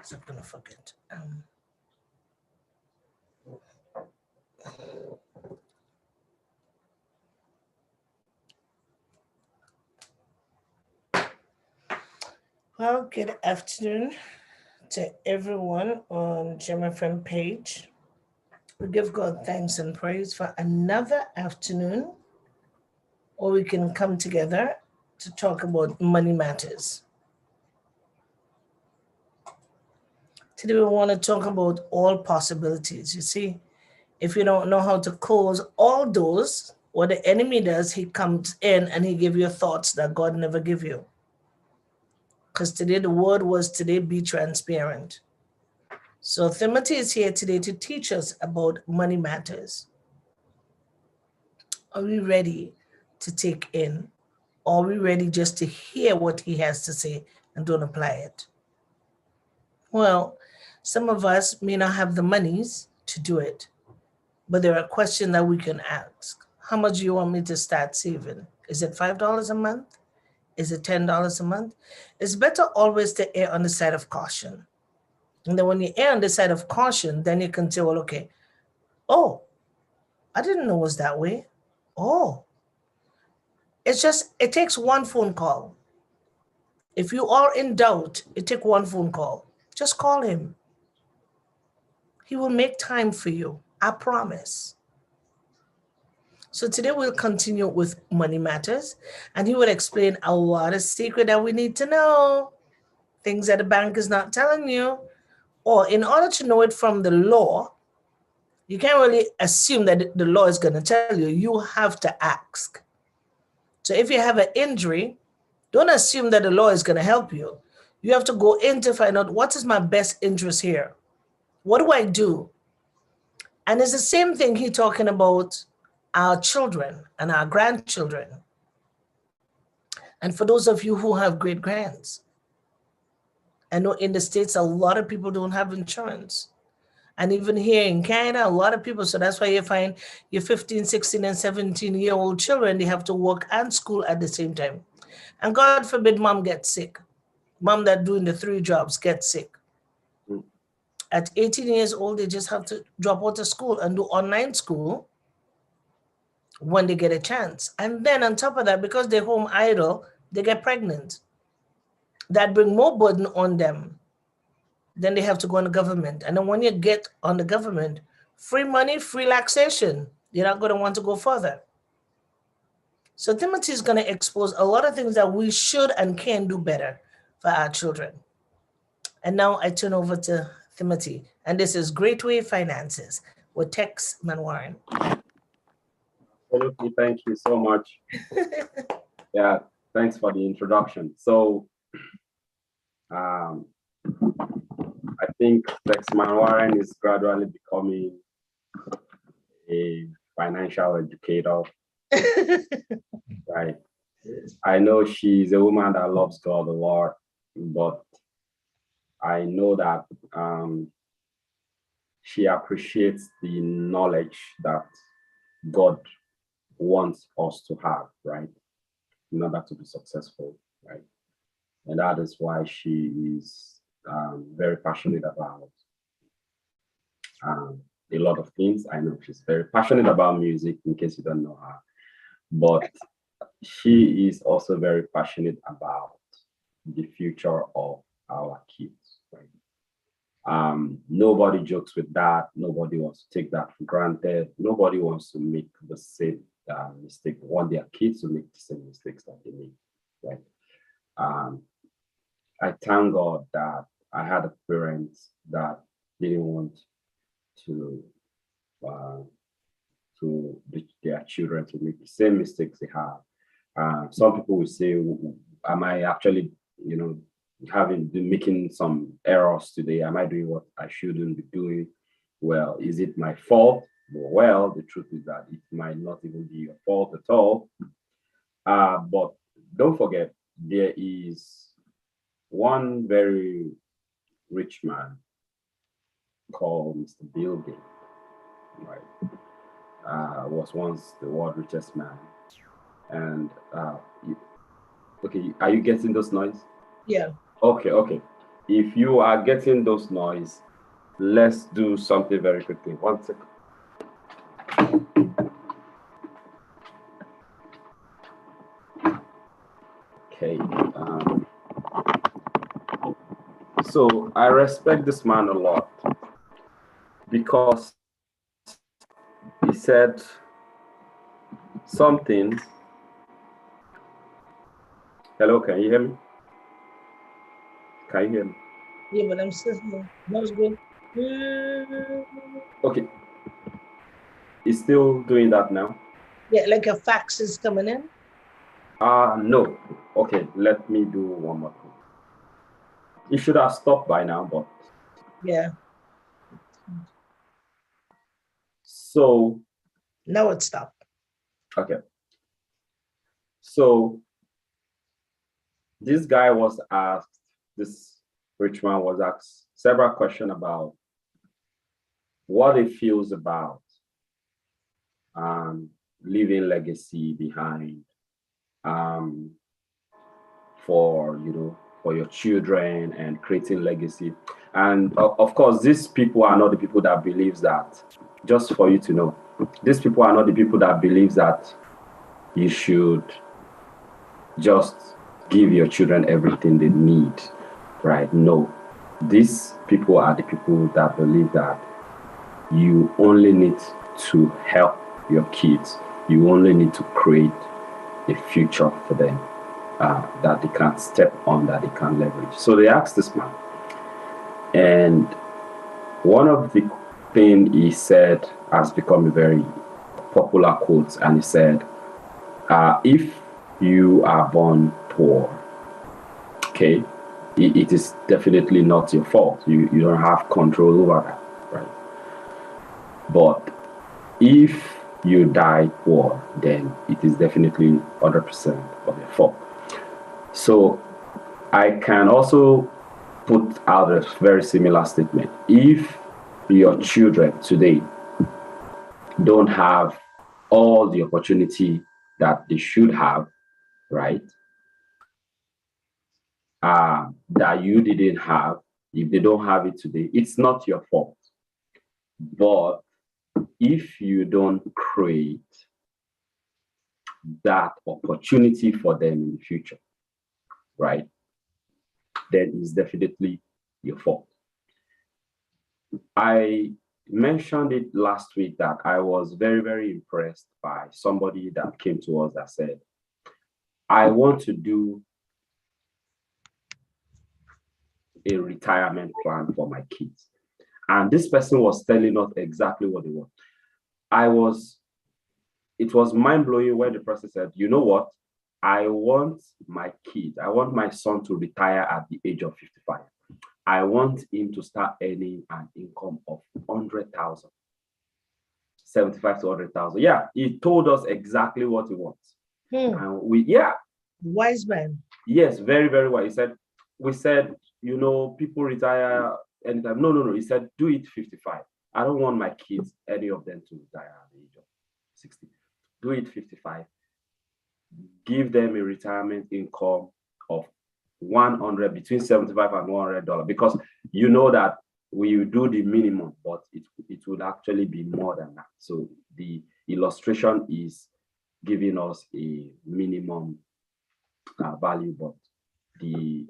So I'm gonna forget. Well, good afternoon to everyone on Gemfm page. We give God thanks and praise for another afternoon, or we can come together to talk about money matters. Today we want to talk about all possibilities. You see, if you don't know how to close all doors, what the enemy does, he comes in and he give you thoughts that God never give you. Because today the word was today be transparent. So Timothy is here today to teach us about money matters. Are we ready to take in? Or are we ready just to hear what he has to say and don't apply it? Well, some of us may not have the monies to do it, but there are questions that we can ask. How much do you want me to start saving? Is it $5 a month? Is it $10 a month? It's better always to err on the side of caution. And then when you err on the side of caution, then you can say, well, okay, oh, I didn't know it was that way. Oh, it takes one phone call. If you are in doubt, it takes one phone call. Just call him. He will make time for you. I promise. So today we'll continue with money matters, and he will explain a lot of secret that we need to know, things that the bank is not telling you. Or in order to know it from the law, you can't really assume that the law is going to tell you. You have to ask. So if you have an injury, don't assume that the law is going to help you. You have to go in to find out what is my best interest here. What do I do? And it's the same thing he talking about our children and our grandchildren. And for those of you who have great grands, I know in the States, a lot of people don't have insurance. And even here in Canada, a lot of people, so that's why you find your 15, 16, and 17-year-old children, they have to work and school at the same time. And God forbid mom gets sick. Mom that doing the 3 jobs gets sick. At 18 years old, they just have to drop out of school and do online school when they get a chance. And then on top of that, because they're home idle, they get pregnant. That bring more burden on them. Then they have to go on the government. And then when you get on the government, free money, free relaxation. You're not going to want to go further. So Timothy is going to expose a lot of things that we should and can do better for our children. And now I turn over to Timothy. And this is Great Way Finances with Tex Manwarin. Absolutely. Thank you so much. Yeah, thanks for the introduction. So I think Tex Manwarin is gradually becoming a financial educator. Right. I know she's a woman that loves God a lot, but I know that she appreciates the knowledge that God wants us to have, right, in order to be successful, right? And that is why she is very passionate about a lot of things. I know she's very passionate about music, in case you don't know her, but she is also very passionate about the future of our kids, right? Nobody jokes with that. Nobody wants to take that for granted. Nobody wants to make the same mistake, want their kids to make the same mistakes that they make, right? I thank God that I had a parent that didn't want to uh, their children to make the same mistakes they have. Some people will say, am I actually, making some errors today? Am I doing what I shouldn't be doing? Well, is it my fault? Well, the truth is that it might not even be your fault at all. But don't forget, there is one very rich man called Mr. Bill Gates, right? Was once the world richest man. And okay, are you getting those noise? Yeah. Okay. if you are getting those noise, let's do something very quickly. 1 second. Okay. So I respect this man a lot because he said something. Hello, can you hear me? Can you hear me? Yeah, but I'm still here. That was good. Okay. He's still doing that now? Yeah, like a fax is coming in. No. Okay, let me do one more thing. It should have stopped by now, but Yeah. so Now it stopped. okay. So this guy was asked, this rich man was asked several questions about what he feels about leaving legacy behind for for your children and creating legacy. And of course, these people are not the people that believes that, just for you to know, these people are not the people that believes that you should just give your children everything they need, right? No, these people are the people that believe that you only need to help your kids. You only need to create a future for them that they can step on, that they can leverage. So they asked this man, and one of the things he said has become a very popular quote, and he said, if you are born poor, okay, it is definitely not your fault. You don't have control over that, right? But if you die poor, then it is definitely 100% of your fault. So I can also put out a very similar statement. If your children today don't have all the opportunity that they should have, right? That you didn't have, if they don't have it today, it's not your fault. But if you don't create that opportunity for them in the future, right, then it's definitely your fault. I mentioned it last week that I was very, very impressed by somebody that came to us that said, I want to do a retirement plan for my kids. And this person was telling us exactly what they want. It was mind-blowing when the person said, you know what? I want my kid, I want my son to retire at the age of 55. I want him to start earning an income of 100,000, 75 to 100,000. Yeah, he told us exactly what he wants. And wise man. Yes, very, very well. We said, people retire anytime. No. He said, do it 55. I don't want my kids, any of them, to retire at the age of 60. Do it 55. Give them a retirement income of 100, between 75 and $100, because you know that we do the minimum, but it would actually be more than that. So the illustration is giving us a minimum value, but the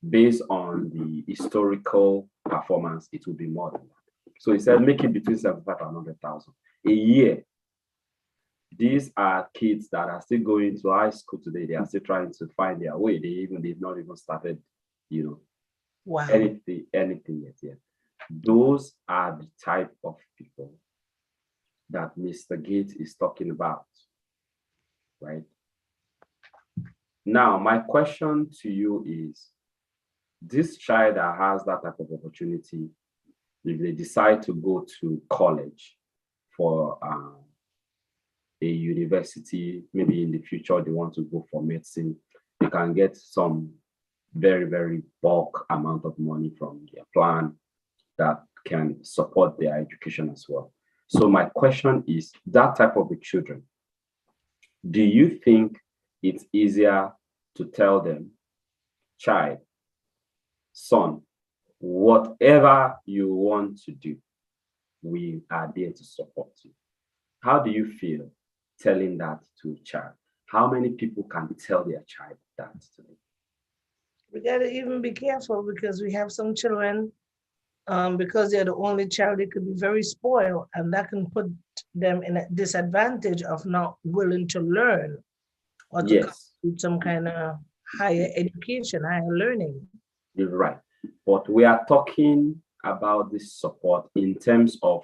based on the historical performance, it will be more than that. So he said, make it between 75 and 100,000 a year. These are kids that are still going to high school today. They are still trying to find their way. They've not even started, wow, anything yet. Those are the type of people that Mr. Gates is talking about, right? Now, my question to you is, this child that has that type of opportunity, if they decide to go to college for a university, maybe in the future they want to go for medicine, they can get some very, very bulk amount of money from their plan that can support their education as well. So my question is, that type of children, do you think it's easier to tell them, child, son, whatever you want to do, we are there to support you. How do you feel telling that to a child? How many people can tell their child that today? We got to even be careful because we have some children, because they're the only child, they could be very spoiled, and that can put them in a disadvantage of not willing to learn or to come Yes, to some kind of higher education, higher learning. you're right. But we are talking about this support in terms of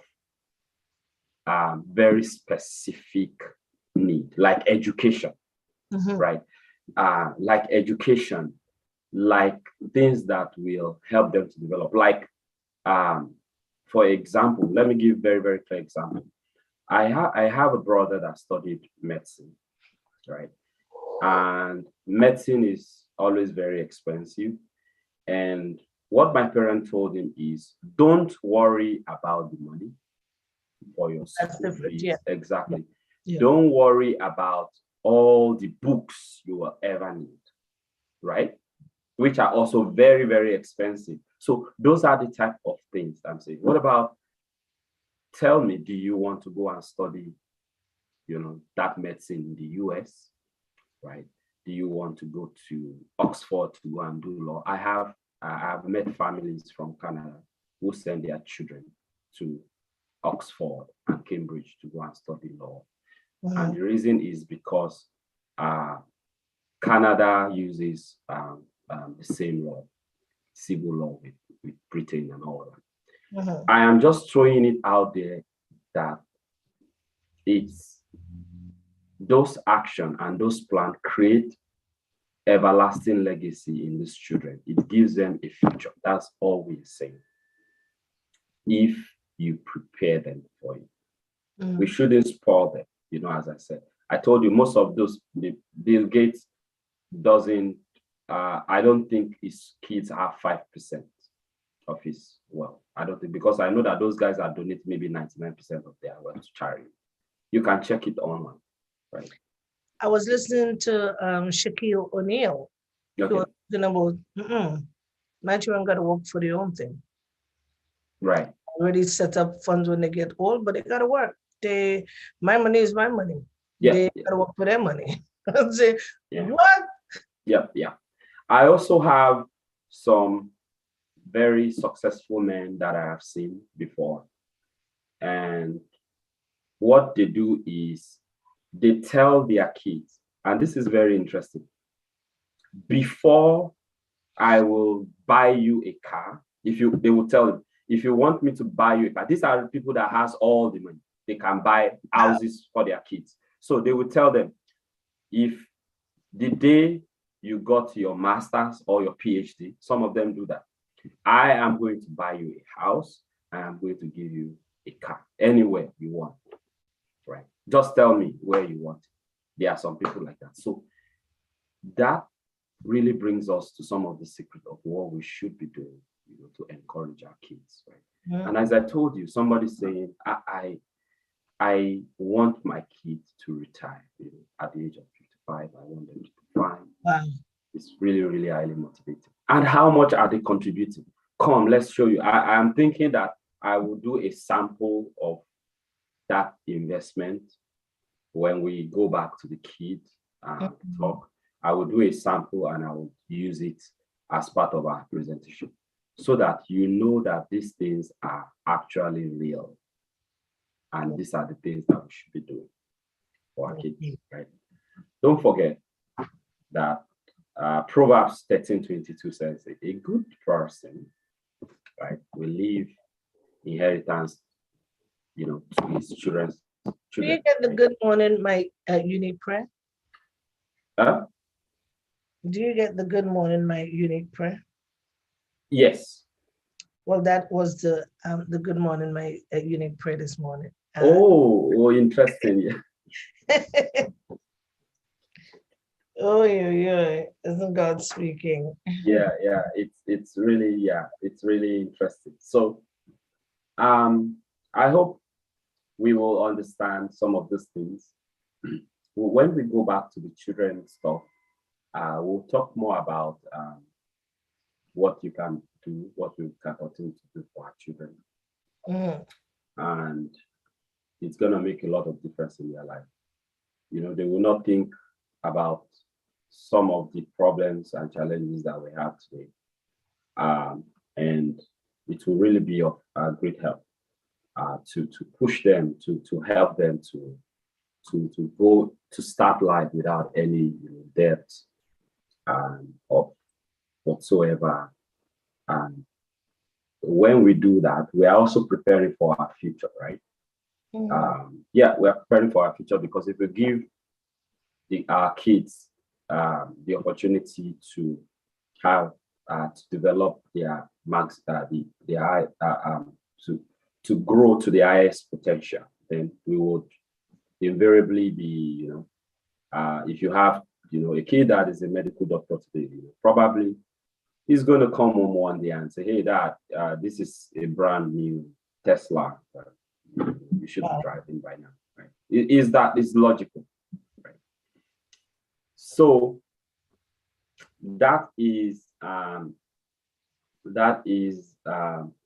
very specific need, like education, Mhm. right? Like education, like things that will help them to develop. Like, for example, let me give very, very clear example. I have a brother that studied medicine, right? And medicine is always very expensive. And what my parent told him is, don't worry about the money for your That's school different. Yeah. fees. Exactly. Yeah. Don't worry about all the books you will ever need, right? Which are also very, very expensive. So those are the type of things I'm saying. What about, tell me, do you want to go and study, that medicine in the US, right? Do you want to go to Oxford to go and do law? I have met families from Canada who send their children to Oxford and Cambridge to go and study law. And Mhm. the reason is because Canada uses the same law, civil law with Britain and all that. Mhm. I am just throwing it out there that it's those action and those plans create everlasting legacy in these children. It gives them a future. That's all we're saying. If you prepare them for it, we Mhm. shouldn't spoil them. As I said, I told you most of those, Bill Gates doesn't. I don't think his kids have 5% of his wealth. I don't think, because I know that those guys are donating maybe 99% of their wealth to charity. You can check it online, right? I was listening to Shaquille O'Neal. He Okay, was talking about, my children got to work for their own thing. right. Already set up funds when they get old, but they got to work. My money is my money. Yeah, They yeah, got to work for their money. I say, yeah, what? yeah, yeah. I also have some very successful men that I have seen before. And what they do is they tell their kids, and this is very interesting, before I will buy you a car, they will tell them, if you want me to buy you a car, these are the people that has all the money. They can buy houses for their kids. So they will tell them, if the day you got your master's or your PhD, some of them do that, I am going to buy you a house. I am going to give you a car anywhere you want, right? Just tell me where you want it. There are some people like that. So that really brings us to some of the secret of what we should be doing, to encourage our kids, right? And as I told you, somebody saying, I want my kids to retire, at the age of 55. I want them to be fine. Wow. It's really, really highly motivating. And how much are they contributing? Come, let's show you. I am thinking that I will do a sample of that investment when we go back to the kids talk. I will do a sample and I will use it as part of our presentation so that you know that these things are actually real. And these are the things that we should be doing for our kids, right? Don't forget that Proverbs 13:22 says, a good person, right, will leave inheritance, to his children's Do you children, get the right? good morning, my unique prayer? Uh, Do you get the good morning, my unique prayer? yes. Well, that was the good morning, my unique prayer this morning. Oh, interesting. Yeah. Oh, yeah. Isn't God speaking? Yeah. It's really interesting. So I hope we will understand some of these things. When we go back to the children stuff, we'll talk more about what you can do, what we can continue to do for our children. Mm. And it's going to make a lot of difference in their life. You know, they will not think about some of the problems and challenges that we have today. And it will really be of great help to push them, to help them to go to start life without any debt or whatsoever. And when we do that, we are also preparing for our future, right? Yeah, we are preparing for our future, because if we give our kids the opportunity to have to develop their max, to grow to the highest potential, then we would invariably be, if you have, a kid that is a medical doctor today, probably he's going to come home one day and say, "Hey, Dad, this is a brand new Tesla. You should be driving by now." Right? Is logical, right? So that is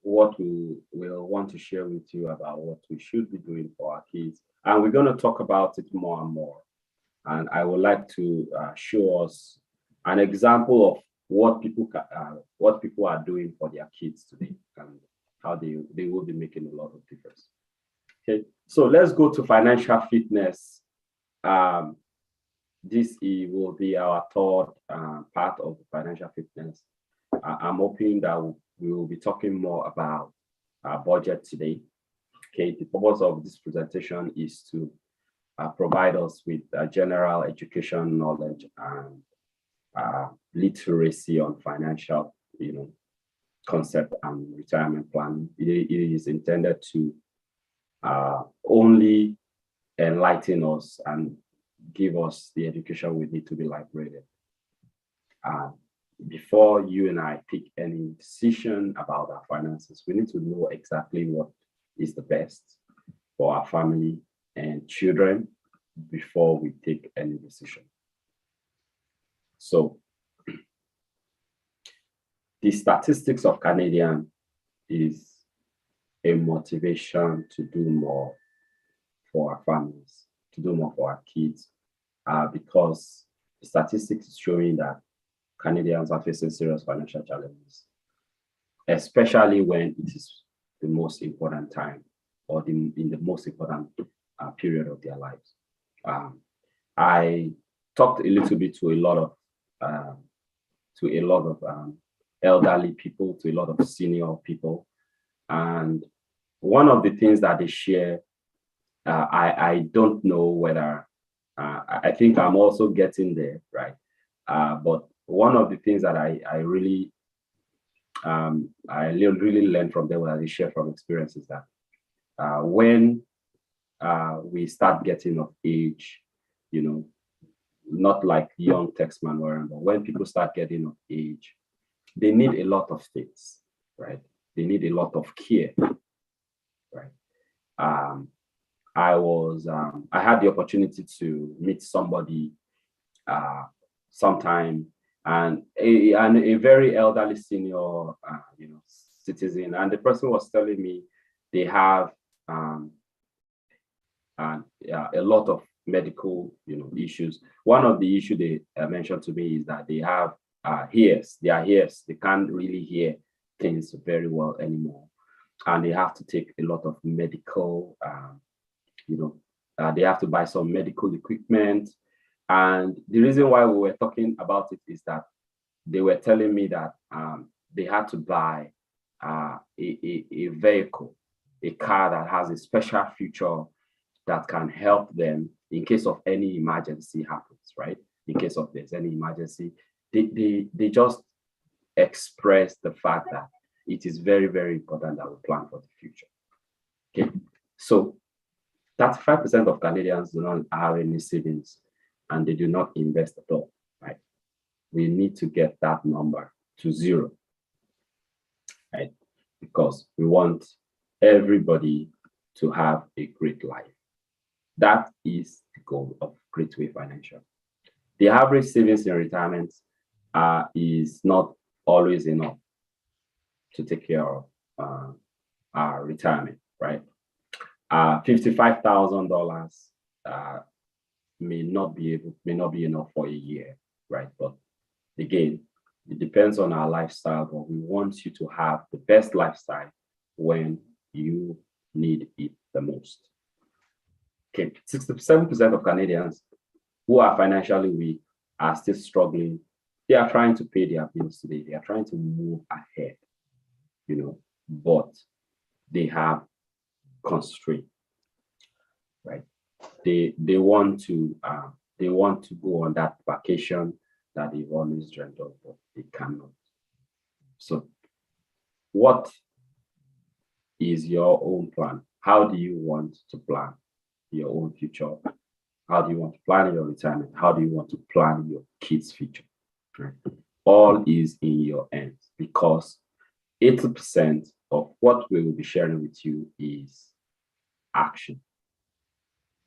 what we will want to share with you about what we should be doing for our kids, and we're going to talk about it more and more. And I would like to show us an example of what people are doing for their kids today, and how they will be making a lot of difference. Okay, so let's go to financial fitness. This will be our third part of the financial fitness. I'm hoping that we will be talking more about budget today. Okay, the purpose of this presentation is to provide us with general education knowledge and literacy on financial, concept and retirement planning. It is intended to only enlighten us and give us the education we need to be liberated. Before you and I take any decision about our finances, we need to know exactly what is the best for our family and children before we take any decision. So the statistics of Canadian is a motivation to do more for our families, to do more for our kids, because the statistics is showing that Canadians are facing serious financial challenges, especially when it is the most important time, or in the most important period of their lives. I talked a little bit to a lot of elderly people, to a lot of senior people, and one of the things that they share, I don't know whether I think I'm also getting there, right? But one of the things that I really learned from them, when I share from experience, is that when we start getting of age, not like young Texman Warren, but when people start getting of age, they need a lot of things, right? They need a lot of care, right? I had the opportunity to meet somebody sometime, and a very elderly senior, citizen, and the person was telling me they have a lot of medical, issues. One of the issues they mentioned to me is that they have ears. Their ears, they can't really hear things very well anymore, and they have to take a lot of medical. They have to buy some medical equipment. And the reason why we were talking about it is that they were telling me that they had to buy a vehicle, a car that has a special feature that can help them in case of any emergency happens, right? In case of there's any emergency, they just express the fact that it is very, very important that we plan for the future. Okay, so 35% of Canadians do not have any savings, and they do not invest at all, right? We need to get that number to zero, right? Because we want everybody to have a great life. That is the goal of Great Way Financial. The average savings in retirement is not always enough to take care of our retirement, right? $55,000 may not be enough for a year, right? But again, it depends on our lifestyle, but we want you to have the best lifestyle when you need it the most. Okay, 67% of Canadians who are financially weak are still struggling. They are trying to pay their bills today. They are trying to move ahead, but they have constraint, right? They want to go on that vacation that they've always dreamt of, but they cannot. So, what is your own plan? How do you want to plan your own future? How do you want to plan your retirement? How do you want to plan your kids' future? Right? All is in your hands, because 80% of what we will be sharing with you is action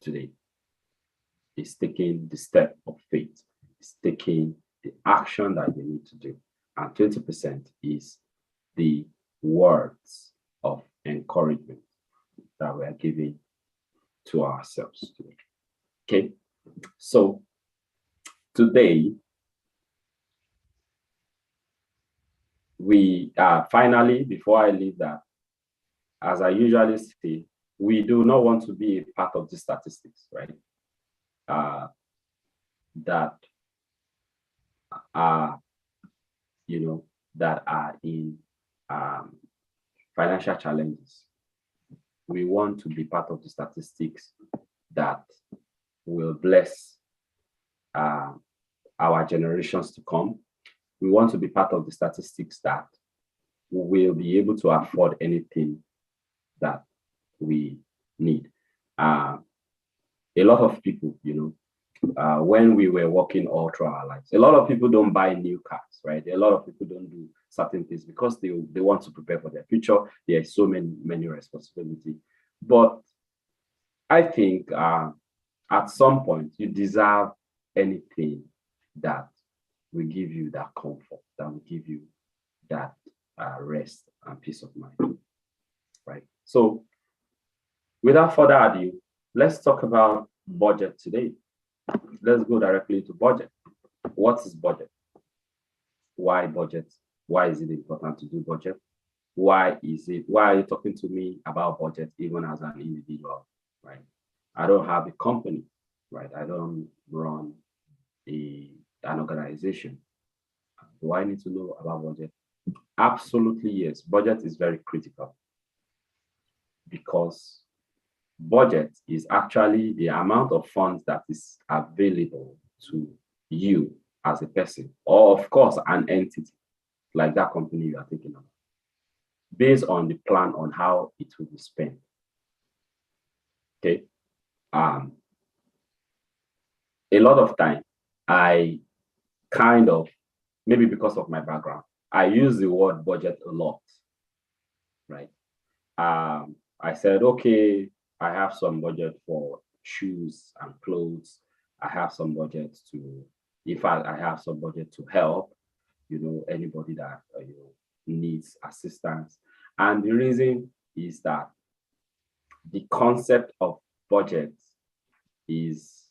today. It's taking the step of faith. It's taking the action that you need to do. And 20% is the words of encouragement that we are giving to ourselves today. Okay, so today we finally, before I leave that, as I usually say, we do not want to be a part of the statistics, right? That are, that are in financial challenges. We want to be part of the statistics that will bless our generations to come. We want to be part of the statistics that will be able to afford anything that we need. A lot of people, when we were working all through our lives, a lot of people don't buy new cars, right? A lot of people don't do certain things because they want to prepare for their future. There are so many responsibilities. But I think at some point you deserve anything that will give you that comfort, that will give you that rest and peace of mind, right? So without further ado, let's talk about budget today. Let's go directly to budget. What is budget? Why budget? Why is it important to do budget? Why are you talking to me about budget even as an individual, right? I don't have a company, right? I don't run an organization. Do I need to know about budget? Absolutely, yes. Budget is very critical because budget is actually the amount of funds that is available to you as a person, or of course, an entity like that company you are thinking about, based on the plan on how it will be spent. Okay. A lot of time, I kind of, maybe because of my background, I use the word budget a lot, right? I said, okay, I have some budget for shoes and clothes. I have some budget in fact, I have some budget to help, anybody that needs assistance. And the reason is that the concept of budget is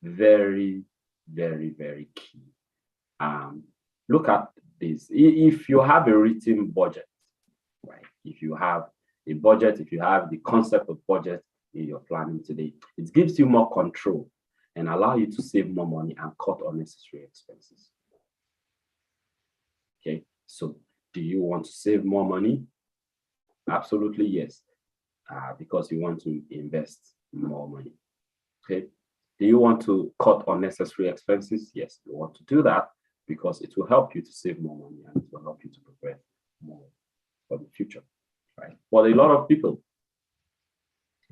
very, very, very key. Look at this. If you have a written budget, right? If you have a budget, if you have the concept of budget in your planning today, it gives you more control and allow you to save more money and cut unnecessary expenses. Okay, so do you want to save more money? Absolutely, yes, because you want to invest more money. Okay, do you want to cut unnecessary expenses? Yes, you want to do that because it will help you to save more money and it will help you to prepare more for the future, right? But a lot of people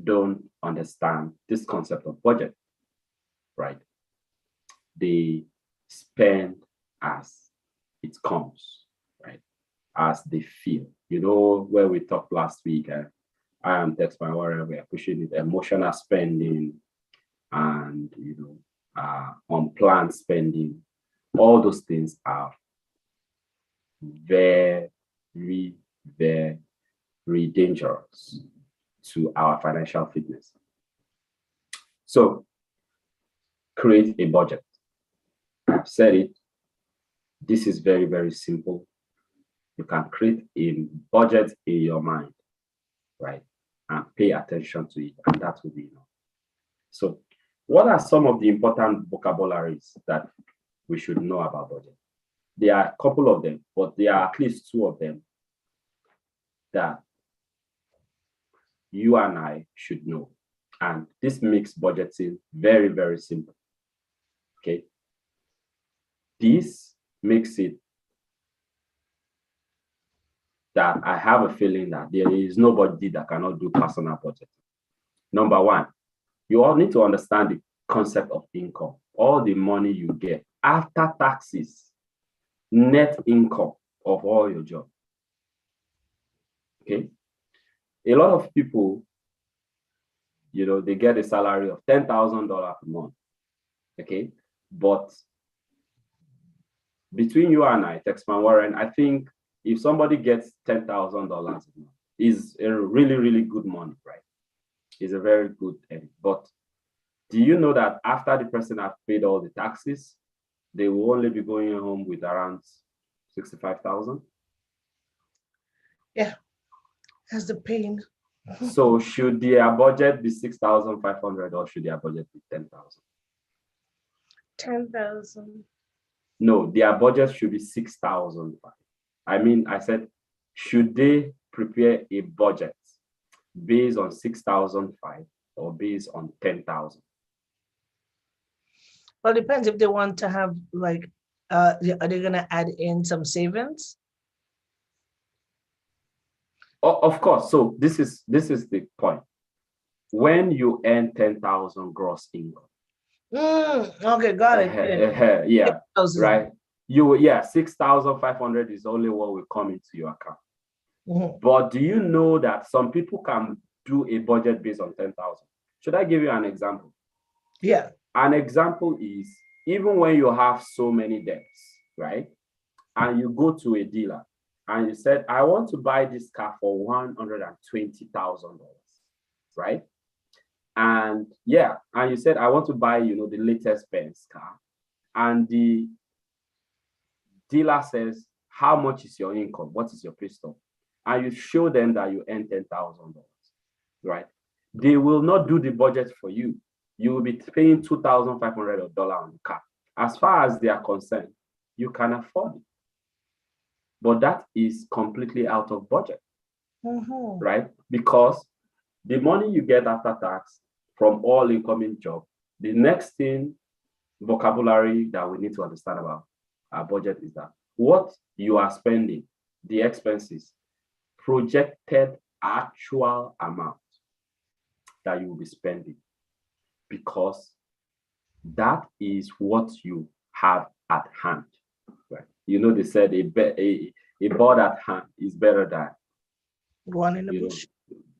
don't understand this concept of budget, right? They spend as it comes, right? As they feel. Where we talked last week, I am text my warrior, we are pushing it, emotional spending and unplanned spending. All those things are very, very dangerous to our financial fitness. So create a budget. I've said it. This is very, very simple. You can create a budget in your mind, right? And pay attention to it, and that will be enough. So what are some of the important vocabularies that we should know about budget? There are a couple of them, but there are at least two of them that you and I should know. And this makes budgeting very, very simple. Okay. This makes it that I have a feeling that there is nobody that cannot do personal budgeting. Number one, you all need to understand the concept of income. All the money you get after taxes, net income of all your job. Okay. A lot of people, they get a salary of $10,000 a month. Okay. But between you and I, Texman Warren, I think if somebody gets $10,000 a month, is a really, really good money, right? It's a very good thing. But do you know that after the person has paid all the taxes, they will only be going home with around 65,000? Yeah, that's the pain. So should their budget be 6,500 or should their budget be 10,000? 10,000. No, their budget should be 6,000. I said, should they prepare a budget based on 6,005 or based on 10,000? Well, it depends if they want to have are they gonna add in some savings? Of course. So this is the point. When you earn 10,000 gross income. Okay, got it. Yeah, right. 6,500 is only what will come into your account. Mm-hmm. But do you know that some people can do a budget based on 10,000? Should I give you an example? Yeah. An example is even when you have so many debts, right? And you go to a dealer and you said, I want to buy this car for $120,000, right? And you said, I want to buy, the latest Benz car. And the dealer says, how much is your income? What is your pay stub? And you show them that you earn $10,000, right? They will not do the budget for you. You will be paying $2,500 on the car. As far as they are concerned, you can afford it. But that is completely out of budget, right? Because the money you get after tax from all incoming job, the next vocabulary that we need to understand about our budget is that what you are spending, the expenses, projected actual amount that you will be spending, because that is what you have at hand, right? They said a bird at hand is better than one in the bush.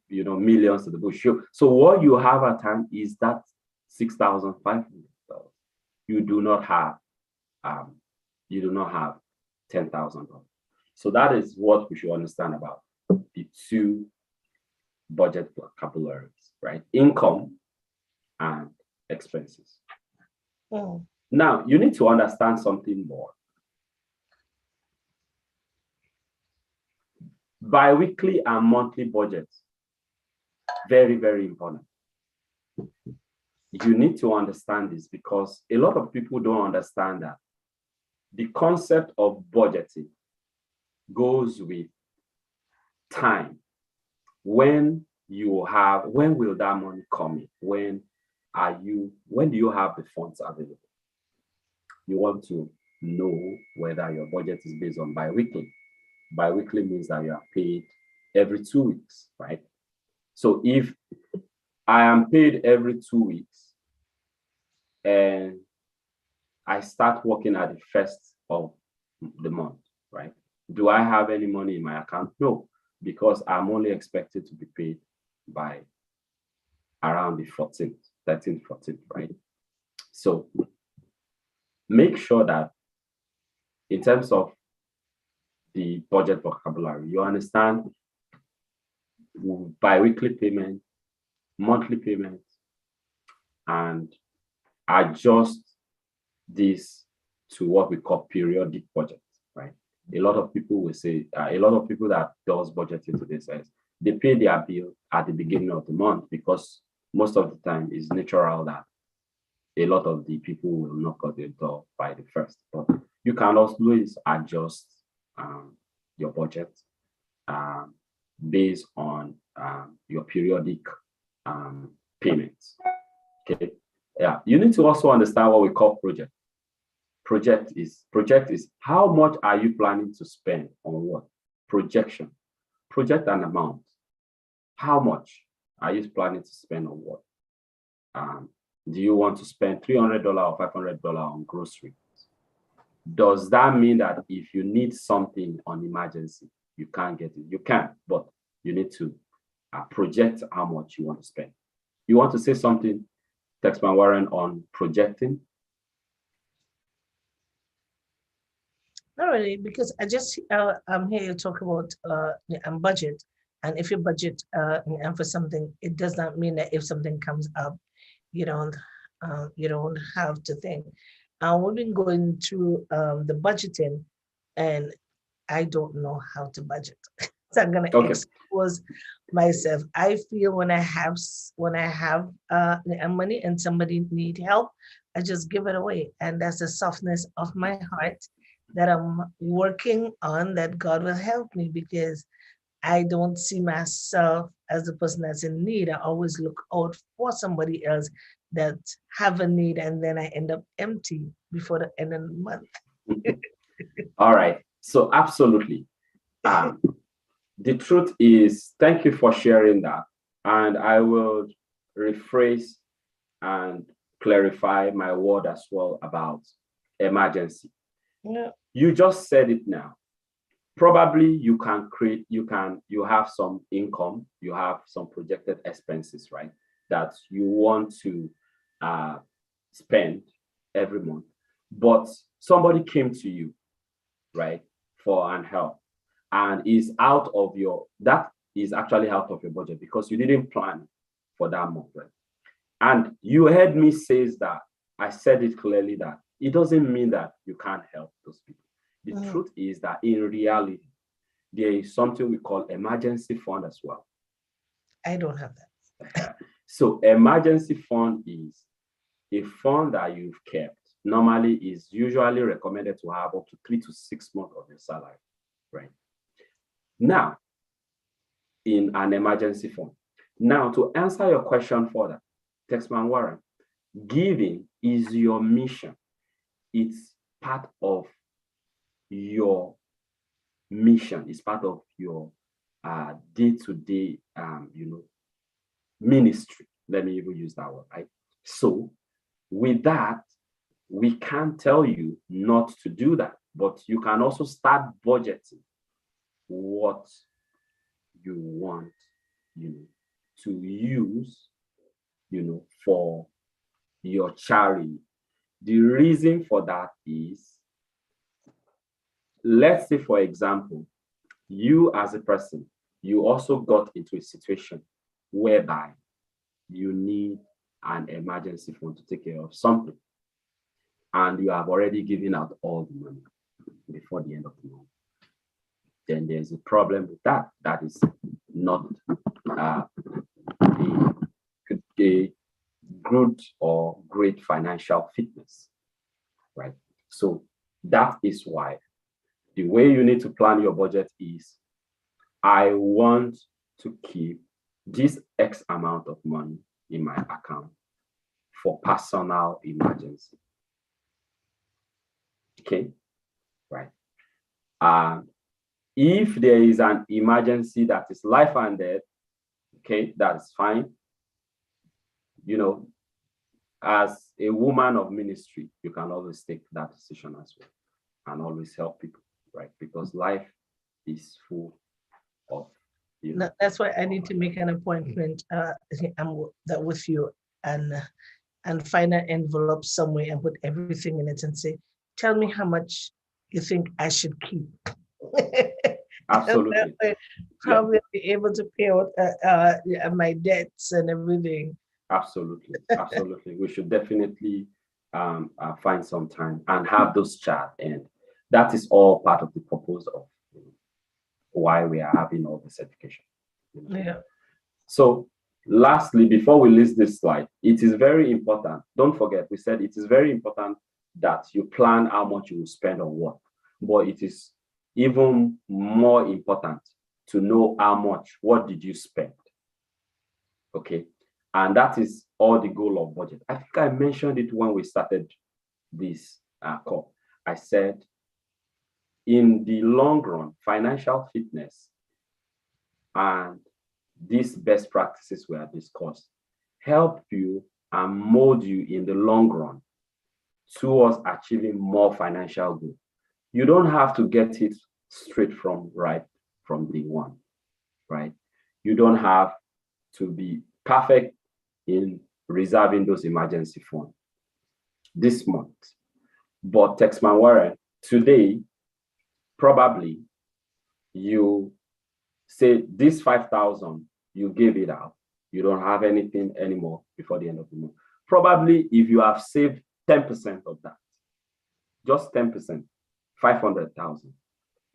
Millions in the bush. So what you have at hand is that $6,500. You do not have $10,000. So that is what we should understand about the two budget vocabularies, right? Income and expenses. Now, you need to understand something more. Bi-weekly and monthly budgets, very, very important. You need to understand this because a lot of people don't understand that the concept of budgeting goes with time. When will that money come in? When do you have the funds available? You want to know whether your budget is based on bi-weekly. Bi-weekly means that you are paid every 2 weeks, right? So if I am paid every 2 weeks and I start working at the first of the month, right? Do I have any money in my account? No, because I'm only expected to be paid by around the 13th, 14th, right? So make sure that in terms of the budget vocabulary. You understand bi-weekly payment, monthly payment, and adjust this to what we call periodic budget, right? A lot of people will say, a lot of people that does budgeting today says they pay their bill at the beginning of the month because most of the time it's natural that a lot of the people will knock on the door by the first. But you can always adjust your budget based on your periodic payments. Okay. Yeah. You need to also understand what we call project. Project is how much are you planning to spend on what? Projection. Project an amount. How much are you planning to spend on what? Do you want to spend $300 or $500 on groceries? Does that mean that if you need something on emergency, you can't get it? You can, but you need to project how much you want to spend. You want to say something, Taxman Warren, on projecting? Not really, because I'm here to talk about budget, and if you budget and for something, it does not mean that if something comes up, you don't have to think. We've been going through the budgeting, and I don't know how to budget. So I'm gonna expose myself. I feel when I have money and somebody need help, I just give it away, and that's the softness of my heart that I'm working on. That God will help me, because I don't see myself as the person that's in need. I always look out for somebody else that have a need, and then I end up empty before the end of the month. All right. So absolutely. The truth is, thank you for sharing that. And I will rephrase and clarify my word as well about emergency. Yeah. You just said it now. Probably you have some income, you have some projected expenses, right? That you want to spend every month. But somebody came to you, right, for an help, and that is actually out of your budget because you didn't plan for that month, right? And you heard me say that, I said it clearly, that it doesn't mean that you can't help those people. The truth is that in reality, there is something we call emergency fund as well. I don't have that. So emergency fund is a fund that you've kept. Normally is usually recommended to have up to 3 to 6 months of your salary, right? Now, in an emergency fund. Now, to answer your question further, Taxman Warren, giving is your mission. It's part of your mission. It's part of your day-to-day, ministry. Let me even use that word, right? So, with that, we can't tell you not to do that, but you can also start budgeting what you want, to use, for your charity. The reason for that is, let's say, for example, you as a person, you also got into a situation whereby you need an emergency fund to take care of something, and you have already given out all the money before the end of the month. Then there's a problem with that. That is not a good or great financial fitness, right? So that is why the way you need to plan your budget is, I want to keep this X amount of money in my account for personal emergency. Okay, right. If there is an emergency that is life and death, okay, that's fine. As a woman of ministry, you can always take that decision as well and always help people, right? Because life is full of, That's why I need to make an appointment with you, and find an envelope somewhere and put everything in it and say, tell me how much you think I should keep. Absolutely. Yeah, Probably be able to pay out my debts and everything. absolutely. Absolutely. We should definitely find some time and have those chat. And that is all part of the purpose of why we are having all this education. Yeah. So lastly, before we list this slide, it is very important. Don't forget, we said it is very important that you plan how much you will spend on what. But it is even more important to know how much, what did you spend? Okay. And that is all the goal of budget. I think I mentioned it when we started this call. I said, in the long run, financial fitness and these best practices we have discussed help you and mold you in the long run towards achieving more financial goals. You don't have to get it straight from day one, right? You don't have to be perfect in reserving those emergency funds this month. But Texman Warren, today, probably you say this 5,000, you gave it out. You don't have anything anymore before the end of the month. Probably if you have saved 10% of that, just 10%, 500,000,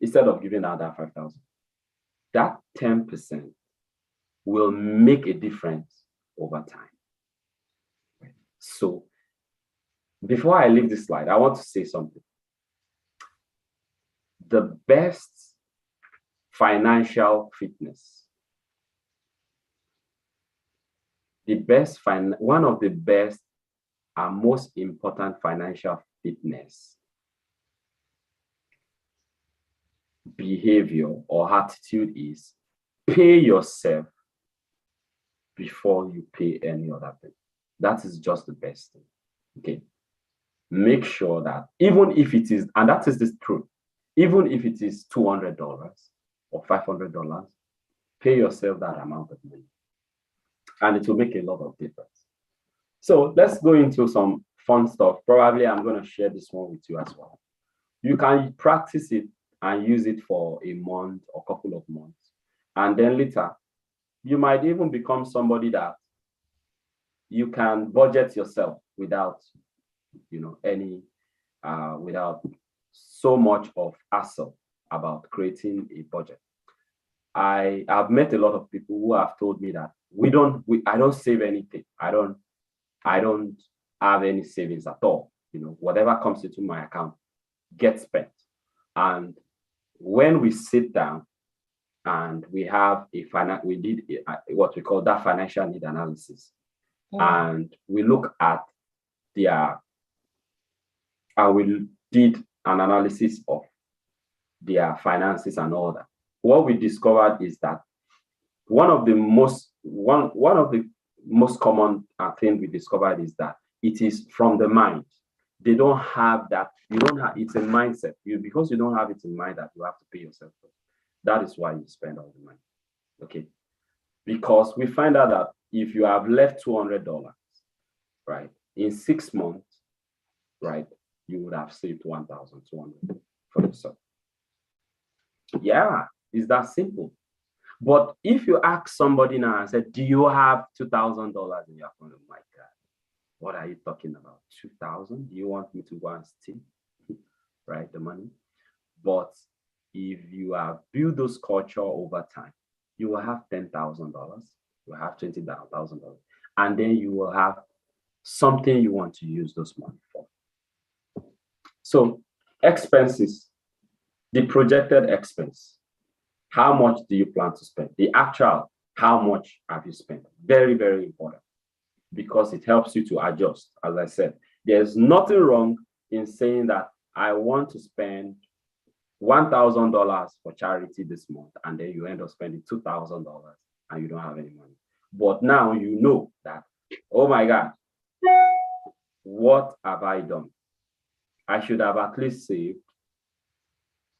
instead of giving out that 5,000, that 10% will make a difference over time. So before I leave this slide, I want to say something. The best financial fitness, one of the best and most important financial fitness behavior or attitude is pay yourself before you pay any other thing. That is just the best thing. Okay. Make sure that even if it is, and that is the truth, even if it is $200 or $500, pay yourself that amount of money. And it will make a lot of difference. So let's go into some fun stuff. Probably I'm going to share this one with you as well. You can practice it and use it for a month or couple of months. And then later, you might even become somebody that you can budget yourself without, without so much of hassle about creating a budget. I have met a lot of people who have told me that I don't save anything. I don't have any savings at all. Whatever comes into my account gets spent. And when we sit down and we have we did what we call that financial need analysis, and we look at we did an analysis of their finances and all that. What we discovered is that one of the most common thing we discovered is that it is from the mind. They don't have that. It's a mindset. Because you don't have it in mind that you have to pay yourself first. That is why you spend all the money. Okay. Because we find out that if you have left $200, right, in 6 months, right, you would have saved 1,200 for yourself. Yeah, it's that simple. But if you ask somebody now and say, do you have $2,000 in your account? Oh my God, what are you talking about? 2,000? Do you want me to go and steal, right, the money? But if you have built those culture over time, you will have $10,000, you will have $20,000, and then you will have something you want to use those money for. So expenses, the projected expense. How much do you plan to spend? The actual, how much have you spent? Very, very important, because it helps you to adjust. As I said, there's nothing wrong in saying that I want to spend $1,000 for charity this month, and then you end up spending $2,000 and you don't have any money. But now you know that, oh my God, what have I done? I should have at least saved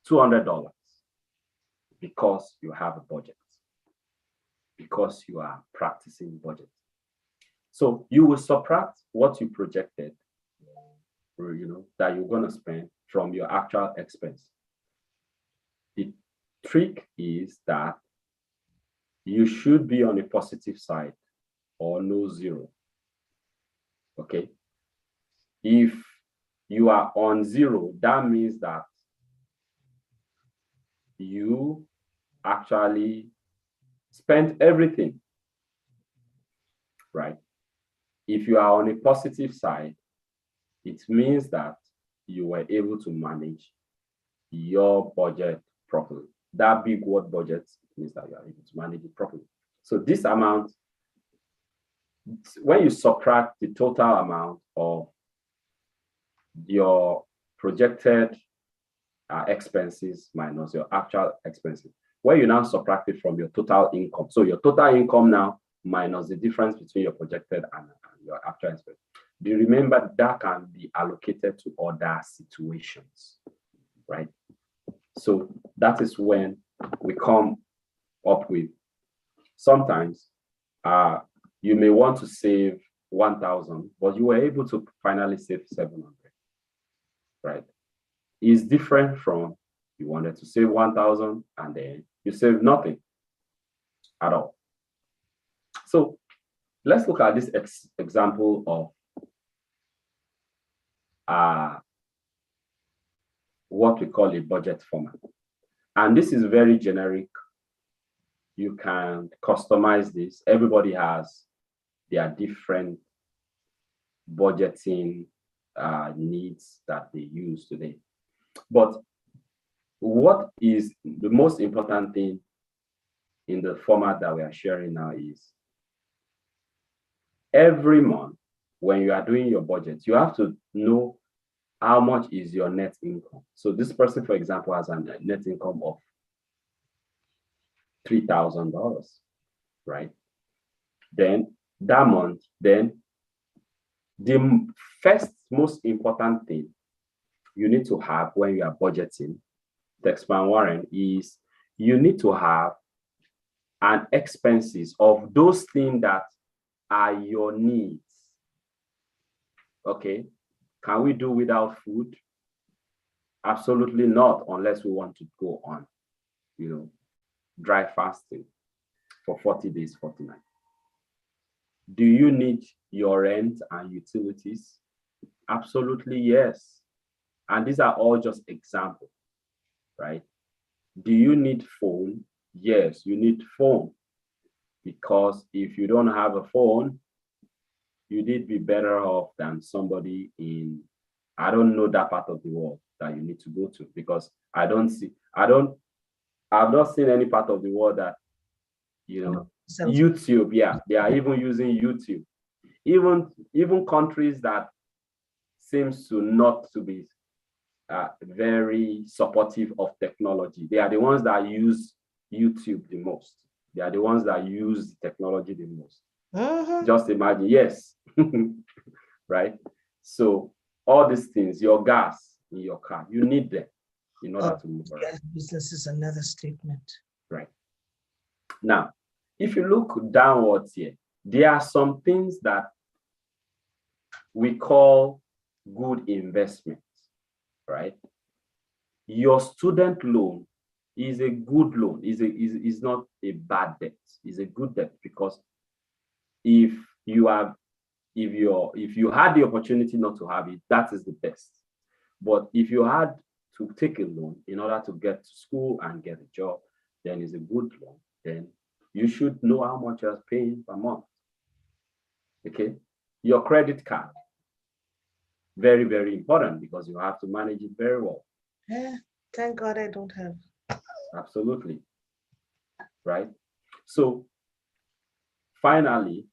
$200 because you have a budget, because you are practicing budget. So you will subtract what you projected, that you're going to spend from your actual expense. The trick is that you should be on a positive side or no zero. Okay. If you are on zero, that means that you actually spent everything, right? If you are on a positive side, it means that you were able to manage your budget properly. That big word budget means that you are able to manage it properly. So this amount, when you subtract the total amount of your projected expenses minus your actual expenses, where you now subtract it from your total income. So your total income now minus the difference between your projected and your actual expense. Do you remember that can be allocated to other situations, right? So that is when we come up with, sometimes you may want to save 1,000, but you were able to finally save 700, right? Is different from you wanted to save 1,000 and then you save nothing at all. So let's look at this example of what we call a budget format. And this is very generic. You can customize this. Everybody has their different budgeting needs that they use today. But what is the most important thing in the format that we are sharing now is every month when you are doing your budget, you have to know how much is your net income. So this person, for example, has a net income of $3,000, right? Then that month, then the first most important thing you need to have when you are budgeting, Taxman Warren, is you need to have an expenses of those things that are your needs. Okay, can we do without food? Absolutely not, unless we want to go on, dry fasting for 40 days, 49. Do you need your rent and utilities? Absolutely yes. And these are all just examples, right? Do you need phone? Yes, you need phone. Because if you don't have a phone, you did be better off than somebody in, I don't know that part of the world that you need to go to, because I've not seen any part of the world that, YouTube, yeah, they are even using YouTube. Even countries that seems to not to be very supportive of technology, they are the ones that use YouTube the most. They are the ones that use technology the most. Just imagine, yes, right? So all these things, your gas in your car, you need them in order to move around. Business is another statement. Right. Now, if you look downwards here, there are some things that we call good investments, right? Your student loan is a good loan, is not a bad debt, it's a good debt, because if you had the opportunity not to have it, that is the best. But if you had to take a loan in order to get to school and get a job, then it's a good loan. Then you should know how much you're paying per month. Okay, your credit card, very, very important, because you have to manage it very well. Yeah, thank God I don't have. Absolutely. Right? So finally,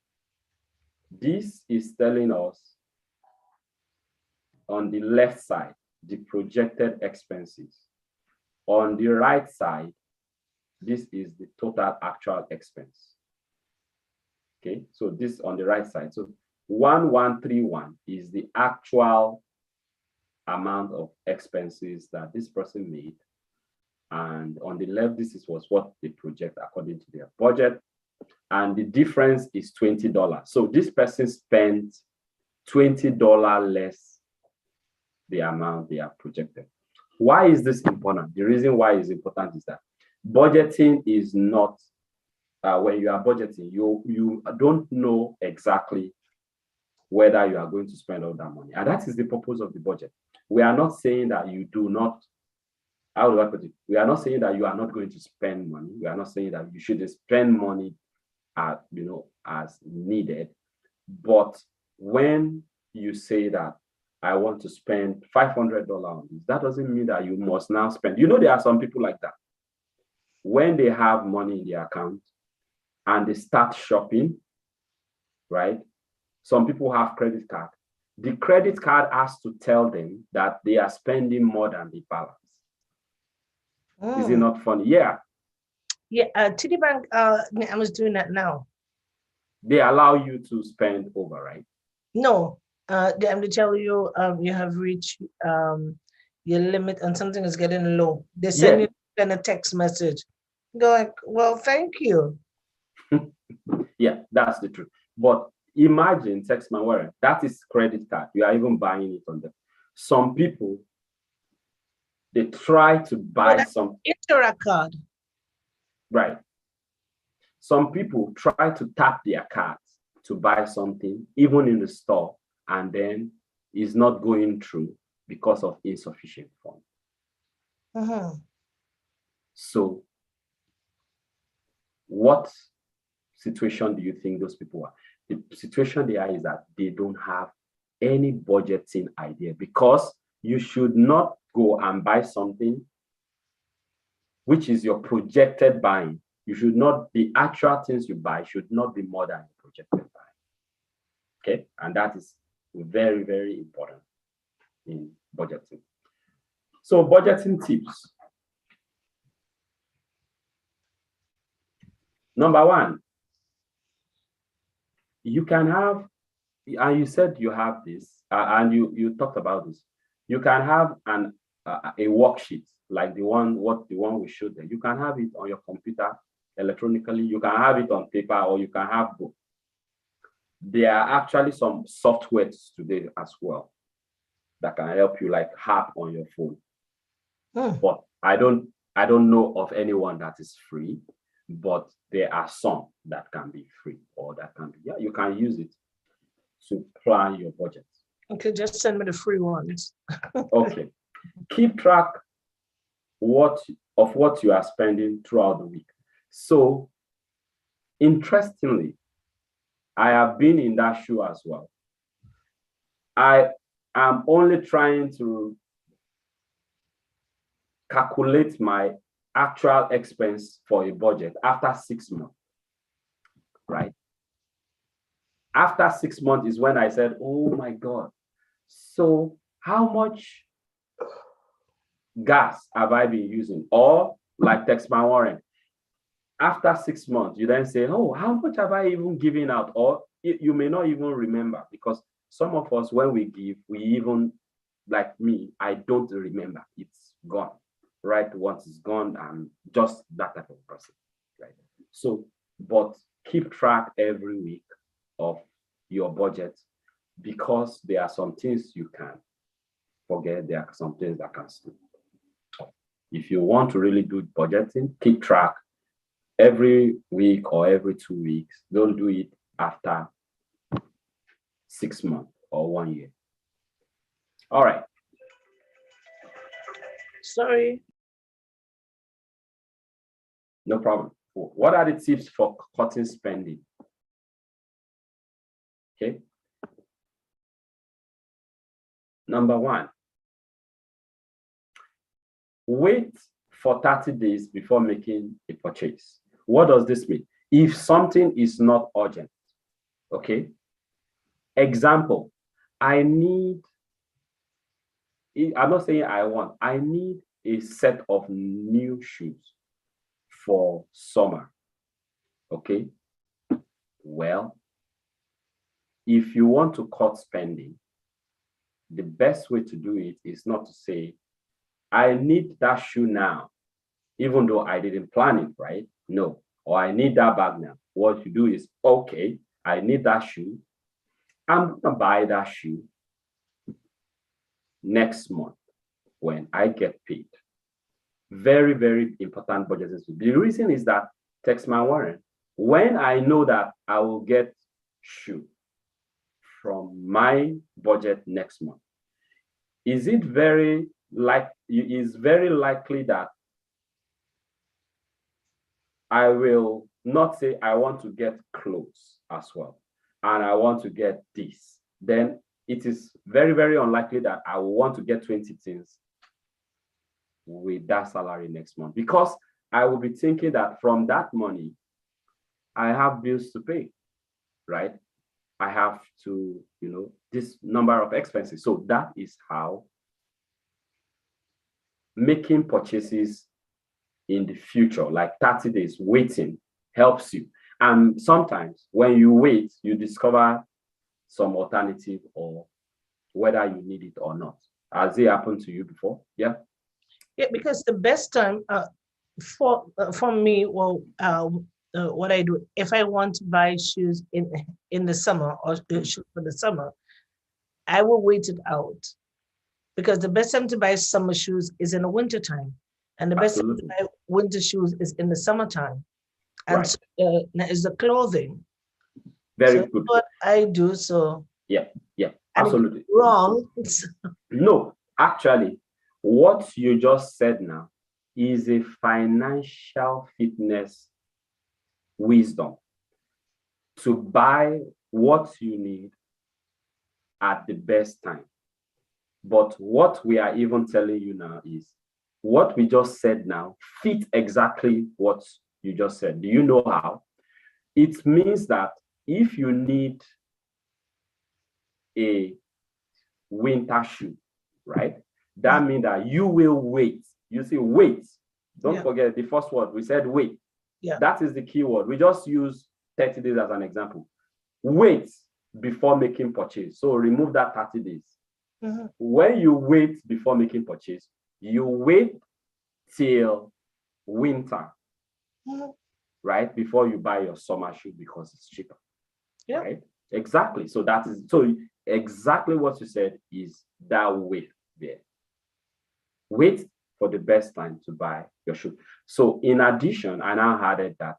this is telling us on the left side, the projected expenses. On the right side, this is the total actual expense. Okay, so this on the right side. So 1131 is the actual amount of expenses that this person made. And on the left, this was what they project according to their budget. And the difference is $20. So this person spent $20 less the amount they are projected. Why is this important? The reason why it's important is that Budgeting is not, when you are budgeting, you don't know exactly whether you are going to spend all that money. And that is the purpose of the budget. We are not saying that you do not, how do I put it? We are not saying that you are not going to spend money. We are not saying that you should spend money as needed. But when you say that I want to spend $500 on this, that doesn't mean that you must now spend. There are some people like that. When they have money in their account and they start shopping, right? Some people have credit card. The credit card has to tell them that they are spending more than the balance. Is it not funny? Yeah. Yeah, TD Bank, I was doing that now. They allow you to spend over, right? No, they tell you you have reached your limit and something is getting low. They send you a text message. Go like, well, thank you. Yeah, that's the truth. But imagine, text my warrant, that is credit card. You are even buying it on them. Some people, they try to buy some Interact card. Right. Some people try to tap their cards to buy something, even in the store, and then it's not going through because of insufficient funds. So, what situation do you think those people are? The situation they are is that they don't have any budgeting idea, because you should not go and buy something which is your projected buying. You should not, the actual things you buy should not be more than your projected buying. Okay, and that is very, very important in budgeting. So budgeting tips. Number one, you can have, and you said you have this, and you talked about this. You can have a worksheet like the one we showed there. You can have it on your computer electronically. You can have it on paper, or you can have both. There are actually some softwares today as well that can help you, like App on your phone. But I don't know of anyone that is free, but there are some that can be free, or that can be, you can use it to plan your budget. Okay, just send me the free ones. Okay. Keep track of what you are spending throughout the week. So, interestingly, I have been in that shoe as well. I am only trying to calculate my actual expense for a budget after 6 months, right? After 6 months is when I said, oh my God, so how much gas have I been using? Or like text my warrant, after 6 months, you then say, oh, how much have I even given out? Or you may not even remember, because some of us, when we give, we even, like me, I don't remember. It's gone, right? Once it's gone, I'm just that type of person, right? So, but keep track every week of your budget, because there are some things you can forget. There are some things that can slip. If you want to really do budgeting, keep track every week or every 2 weeks. Don't do it after 6 months or 1 year. All right. Sorry. No problem. What are the tips for cutting spending? Okay. Number one, wait for 30 days before making a purchase. What does this mean? If something is not urgent, okay? Example, I'm not saying I need a set of new shoes for summer, okay? Well, if you want to cut spending, the best way to do it is not to say, I need that shoe now, even though I didn't plan it, right? No. Or I need that bag now. What you do is, okay, I need that shoe. I'm gonna buy that shoe next month when I get paid. Very, very important budgeting tool. The reason is that, text my Warren, when I know that I will get shoe from my budget next month, is very likely that I will not say I want to get clothes as well, and I want to get this. Then it is very, very unlikely that I will want to get 20 things with that salary next month, because I will be thinking that from that money, I have bills to pay, right? I have to, this number of expenses. So that is how making purchases in the future, like 30 days waiting, helps you. And sometimes when you wait, you discover some alternative, or whether you need it or not. Has it happened to you before? Yeah. Yeah, because the best time for me, well, what I do, if I want to buy shoes in the summer, or shoes for the summer, I will wait it out, because the best time to buy summer shoes is in the winter time, and the best time to Absolutely. buy winter shoes is in the summertime. And Right. so, that is the clothing. Very So good. what I do. So Yeah, and it's absolutely. wrong. No, actually, what you just said now is a financial fitness wisdom, to buy what you need at the best time. But what we are even telling you now is, what we just said now fit exactly what you just said. Do you know how? It means that if you need a winter shoe, right? That means that you will wait. You see, wait. Don't forget the first word. We said wait. Yeah. That is the key word. We just use 30 days as an example. Wait before making purchase. So remove that 30 days. Mm-hmm. When you wait before making purchase, you wait till winter, Mm-hmm. right? Before you buy your summer shoe, because it's cheaper. Yeah. Right? Exactly. So that is, so exactly what you said is that wait there. Wait for the best time to buy your shoe. So in addition, I now added that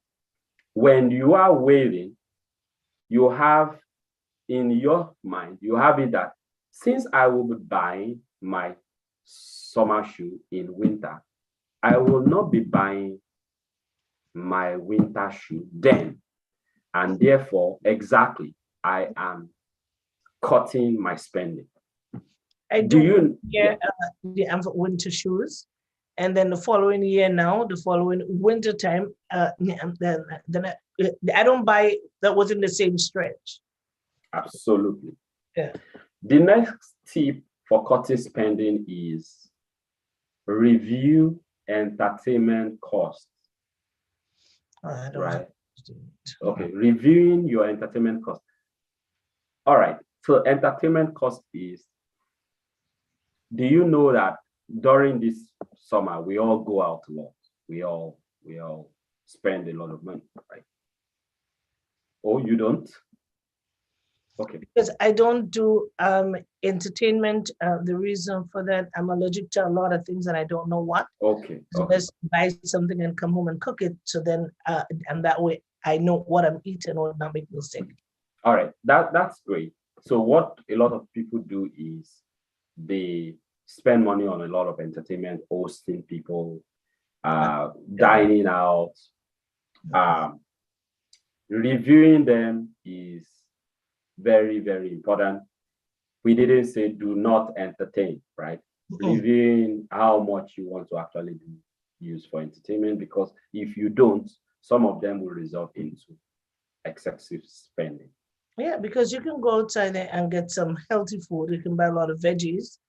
when you are waiting, you have in your mind, you have it that since I will be buying my summer shoe in winter, I will not be buying my winter shoe then. And therefore, exactly, I am cutting my spending. I do the winter shoes, and then the following year, now the following winter time, then I don't buy that within the same stretch. Absolutely. Yeah. The next tip for cutting spending is review entertainment costs. I don't right? have to do it. Okay, reviewing your entertainment costs. All right. So entertainment cost is, do you know that during this summer we all go out a lot? We all spend a lot of money, right? Oh, you don't? Okay. Because I don't do entertainment. The reason for that, I'm allergic to a lot of things and I don't know what. Okay. So Okay. let's buy something and come home and cook it. So then, and that way I know what I'm eating or not make me sick. All right. That's great. So what a lot of people do is they spend money on a lot of entertainment, hosting people, dining out. Reviewing them is very, very important. We didn't say do not entertain, right? Reviewing how much you want to actually use for entertainment, because if you don't, some of them will result into excessive spending. Yeah, because you can go outside there and get some healthy food. You can buy a lot of veggies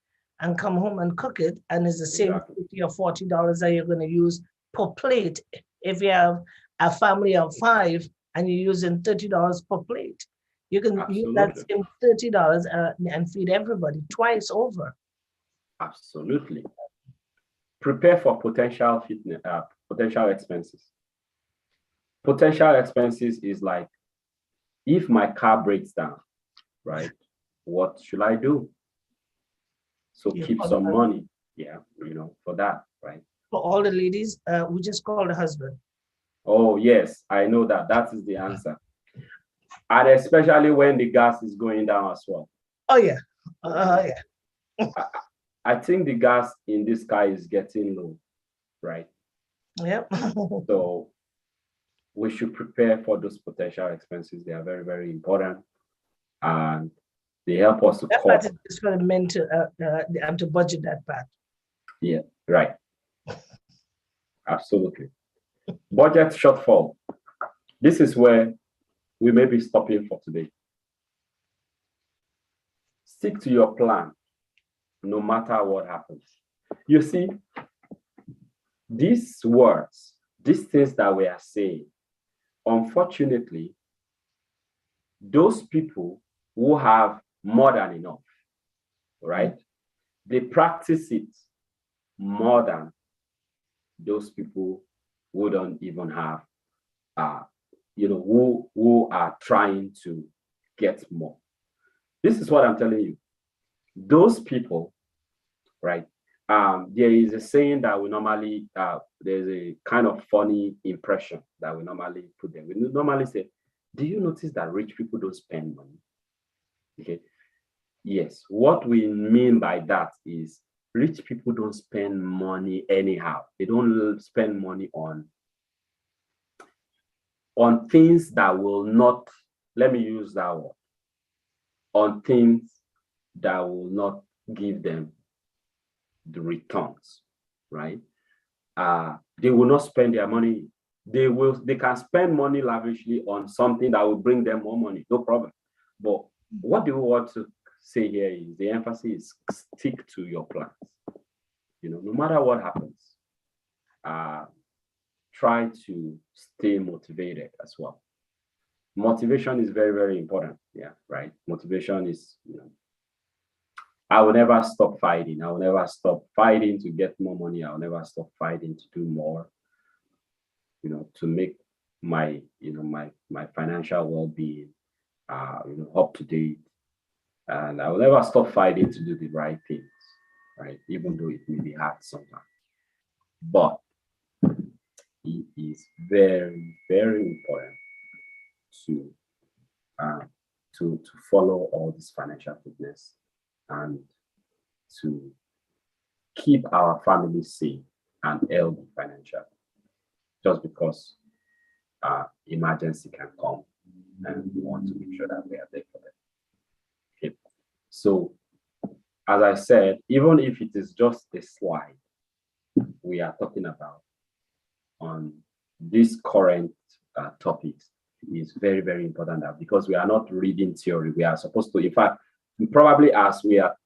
and come home and cook it. And it's the same Exactly. $50 or $40 that you're going to use per plate. If you have a family of 5 and you're using $30 per plate, you can use that Absolutely. same $30 and feed everybody twice over. Absolutely. Prepare for potential potential expenses. Potential expenses is like, if my car breaks down, right? What should I do? So keep some money, for that, right? For all the ladies, we just call the husband. Oh, yes, I know that. That is the answer. And especially when the gas is going down as well. Oh yeah. Yeah. I, I think the gas in this car is getting low, right? Yep. So we should prepare for those potential expenses. They are very, very important. And they help us to That part cope. is for the men to budget that part. Yeah, right. Absolutely. Budget shortfall. This is where we may be stopping for today. Stick to your plan no matter what happens. You see, these words, these things that we are saying, unfortunately, those people who have more than enough, right? They practice it more than those people who don't even have, who are trying to get more. This is what I'm telling you. Those people, right? There is a saying that we normally, there's a kind of funny impression that we normally put there. We normally say, do you notice that rich people don't spend money? Okay. Yes. What we mean by that is rich people don't spend money anyhow. They don't spend money on things that will not, let me use that word, on things that will not give them the returns, right? They will not spend their money. They can spend money lavishly on something that will bring them more money, no problem. But what do we want to say here is the emphasis is stick to your plans. No matter what happens, try to stay motivated as well. Motivation is very, very important. Yeah, right. Motivation is, I will never stop fighting. I will never stop fighting to get more money. I will never stop fighting to do more, to make my, my financial well-being, up to date. And I will never stop fighting to do the right things, right? Even though it may be hard sometimes. But it is very, very important to uh, to follow all this financial fitness and to keep our family safe and healthy financially. Just because emergency can come, and we want to make sure that we are there for them. Okay. So, as I said, even if it is just a slide we are talking about on this current topics, is very, very important that because we are not reading theory, we are supposed to, in fact, probably as we are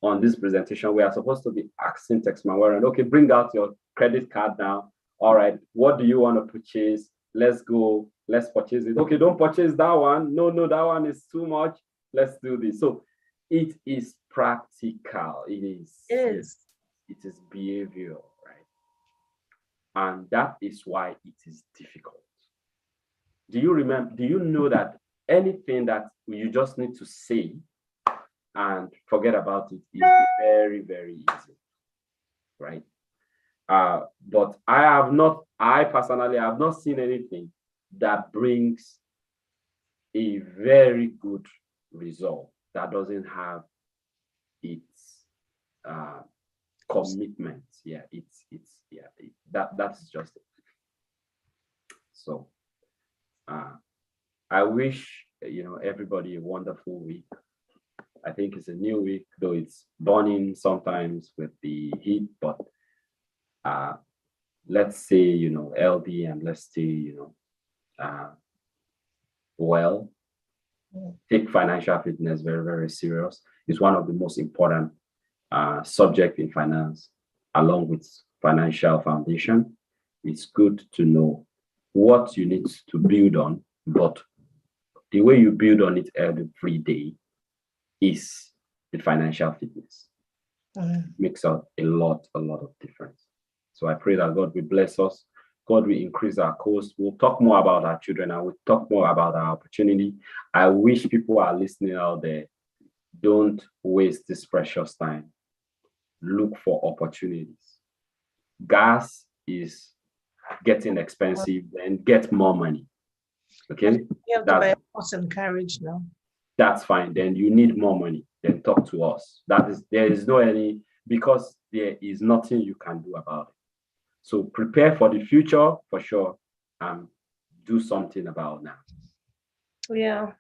on this presentation, we are supposed to be asking Texman, okay, bring out your credit card now. All right, what do you want to purchase? Let's go, let's purchase it. Okay, don't purchase that one. No, that one is too much. Let's do this. So it is practical. It is behavioral, right? And that is why it is difficult. Do you know that anything that you just need to say and forget about it is very, very easy, right? But I personally have not seen anything that brings a very good result that doesn't have its commitment. Yeah, that's just it. So I wish everybody a wonderful week. I think it's a new week, though it's burning sometimes with the heat, but let's say, healthy, and let's stay, well. Take financial fitness very, very serious. It's one of the most important subject in finance, along with financial foundation. It's good to know what you need to build on, but the way you build on it every day is the financial fitness. Makes out a lot of difference. So I pray that God will bless us. God will increase our cost. We'll talk more about our children and we'll talk more about our opportunity. I wish people are listening out there. Don't waste this precious time. Look for opportunities. gas is getting expensive, then get more money. Okay, You have to buy a horse and carriage now. That's fine. Then you need more money. Then talk to us. There is no any, because there is nothing you can do about it. So prepare for the future for sure, and do something about now. Yeah.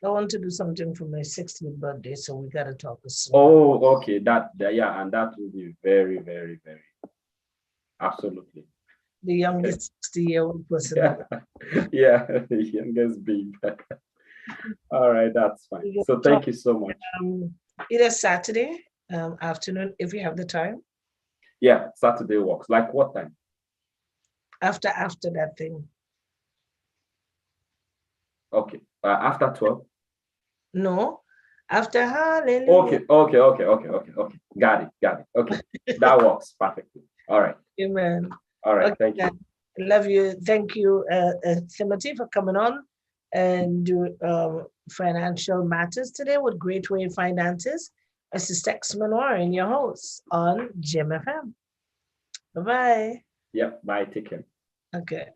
I want to do something for my 60th birthday, so we got to talk soon. Oh, okay. Yeah, and that will be very, very, very, absolutely. The youngest 60-year-old person. Yeah, the youngest babe. All right, that's fine. So thank you so much. Either Saturday afternoon, if you have the time. Yeah, Saturday works. Like what time? After that thing. Okay, after 12. No, after hallelujah. Okay. Got it. Okay, that works perfectly. All right. Amen. All right, okay, thank you. Love you. Thank you, Timothy, for coming on and do financial matters today with Great Way Finances. This is Tex Manoir and your host on Gemfm. Bye-bye. Yep, bye. Take care. Okay.